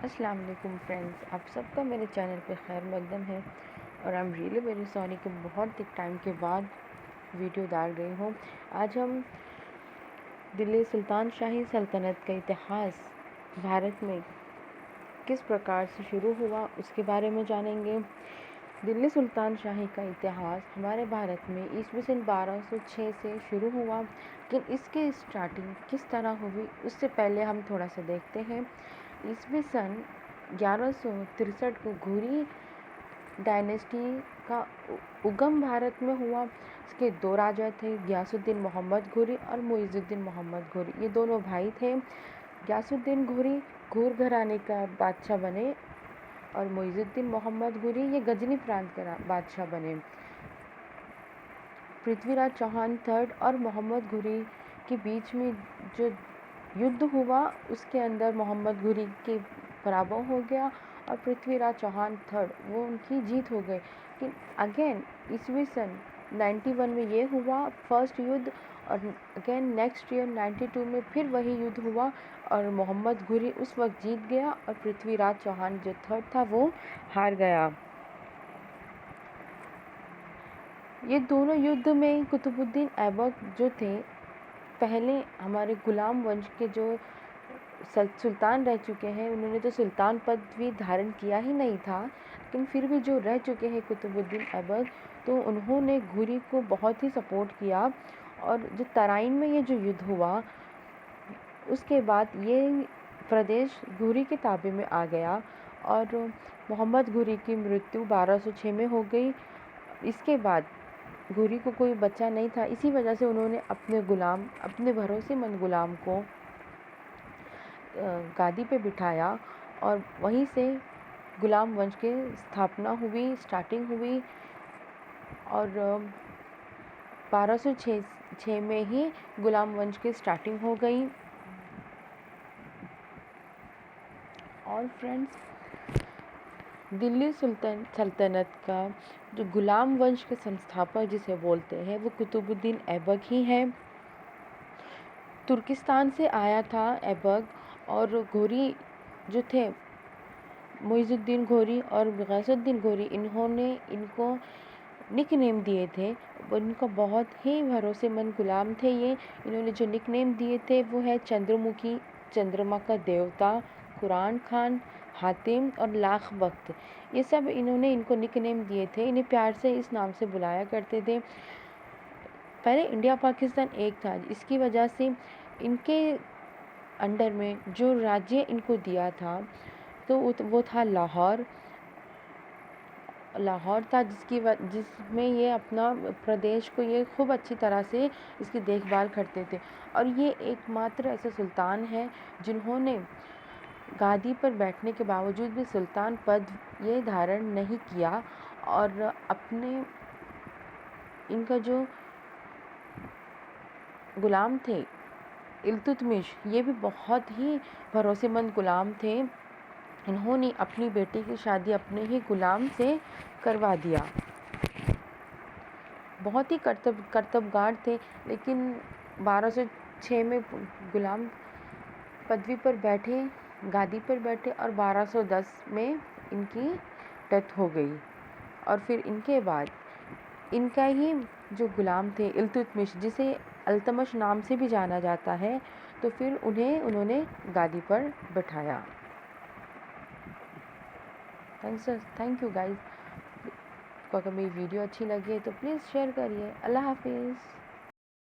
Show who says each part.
Speaker 1: अस्सलाम वालेकुम फ्रेंड्स, आप सबका मेरे चैनल पे खैर मकदम है। और I am really very sorry कि बहुत एक टाइम के बाद वीडियो डाल रही हूँ। आज हम दिल्ली सुल्तान शाही सल्तनत का इतिहास भारत में किस प्रकार से शुरू हुआ उसके बारे में जानेंगे। दिल्ली सुल्तान शाही का इतिहास हमारे भारत में ईस्वी सन 1206 से शुरू हुआ, लेकिन इसकी स्टार्टिंग किस तरह हुई उससे पहले हम थोड़ा सा देखते हैं। ईस्वी सन 1163 को घुरी डायनेस्टी का उगम भारत में हुआ। इसके दो राजा थे, गयासुद्दीन मोहम्मद घुरी और मुइज़ुद्दीन मोहम्मद घुरी। ये दोनों भाई थे। गयासुद्दीन घुरी घूर घराने का बादशाह बने और मुइज़ुद्दीन मोहम्मद घुरी ये गजनी प्रांत का बादशाह बने। पृथ्वीराज चौहान थर्ड और मोहम्मद घुरी के बीच में जो युद्ध हुआ उसके अंदर मोहम्मद घुरी के पराभव हो गया और पृथ्वीराज चौहान थर्ड वो उनकी जीत हो गई। लेकिन अगेन ईस्वी सन 91 में ये हुआ फर्स्ट युद्ध, और अगेन नेक्स्ट ईयर 92 में फिर वही युद्ध हुआ और मोहम्मद घुरी उस वक्त जीत गया और पृथ्वीराज चौहान जो थर्ड था वो हार गया। ये दोनों युद्ध में कुतुबुद्दीन ऐबक जो थे, पहले हमारे गुलाम वंश के जो सुल्तान रह चुके हैं, उन्होंने तो सुल्तान पद भी धारण किया ही नहीं था, लेकिन फिर भी जो रह चुके हैं कुतुबुद्दीन ऐबक, तो उन्होंने घुरी को बहुत ही सपोर्ट किया। और जो तराइन में ये जो युद्ध हुआ उसके बाद ये प्रदेश घुरी के ताबे में आ गया और मोहम्मद घुरी की मृत्यु 1206 में हो गई। इसके बाद घुरी को कोई बच्चा नहीं था, इसी वजह से उन्होंने अपने भरोसेमंद गुलाम को गादी पे बिठाया और वहीं से गुलाम वंश की स्थापना हुई, स्टार्टिंग हुई। और 1206 में ही गुलाम वंश की स्टार्टिंग हो गई। और फ्रेंड्स, दिल्ली सल्तनत का जो गुलाम वंश के संस्थापक जिसे बोलते हैं वो कुतुबुद्दीन ऐबक ही हैं। तुर्किस्तान से आया था ऐबक, और घुरी जो थे मुइज़ुद्दीन घुरी और गयासुद्दीन घुरी, इन्होंने इनको निक नेम दिए थे। इनको बहुत ही भरोसेमंद गुलाम थे ये। इन्होंने जो निक नेम दिए थे वो है चंद्रमुखी, चंद्रमा का देवता, कुरान खान, हातिम और लाख वक्त। ये सब इन्होंने इनको निक नेम दिए थे। इन्हें प्यार से इस नाम से बुलाया करते थे। पहले इंडिया पाकिस्तान एक था, इसकी वजह से इनके अंडर में जो राज्य इनको दिया था तो वो था लाहौर था, जिसमें ये अपना प्रदेश को ये खूब अच्छी तरह से इसकी देखभाल करते थे। और ये एकमात्र ऐसे सुल्तान हैं जिन्होंने गादी पर बैठने के बावजूद भी सुल्तान पद ये धारण नहीं किया। और अपने इनका जो गुलाम थे इल्तुतमिश, ये भी बहुत ही भरोसेमंद गुलाम थे। इन्होंने अपनी बेटी की शादी अपने ही गुलाम से करवा दिया। बहुत ही कर्तव्यगार थे, लेकिन 1206 में गुलाम पदवी पर बैठे, गादी पर बैठे और 1210 में इनकी डेथ हो गई। और फिर इनके बाद इनका ही जो गुलाम थे इल्तुतमिश, जिसे अल्तमश नाम से भी जाना जाता है, तो फिर उन्होंने गादी पर बैठाया। Thank you guys. अगर मेरी वीडियो अच्छी लगी तो प्लीज़ शेयर करिए। अल्लाह हाफिज़।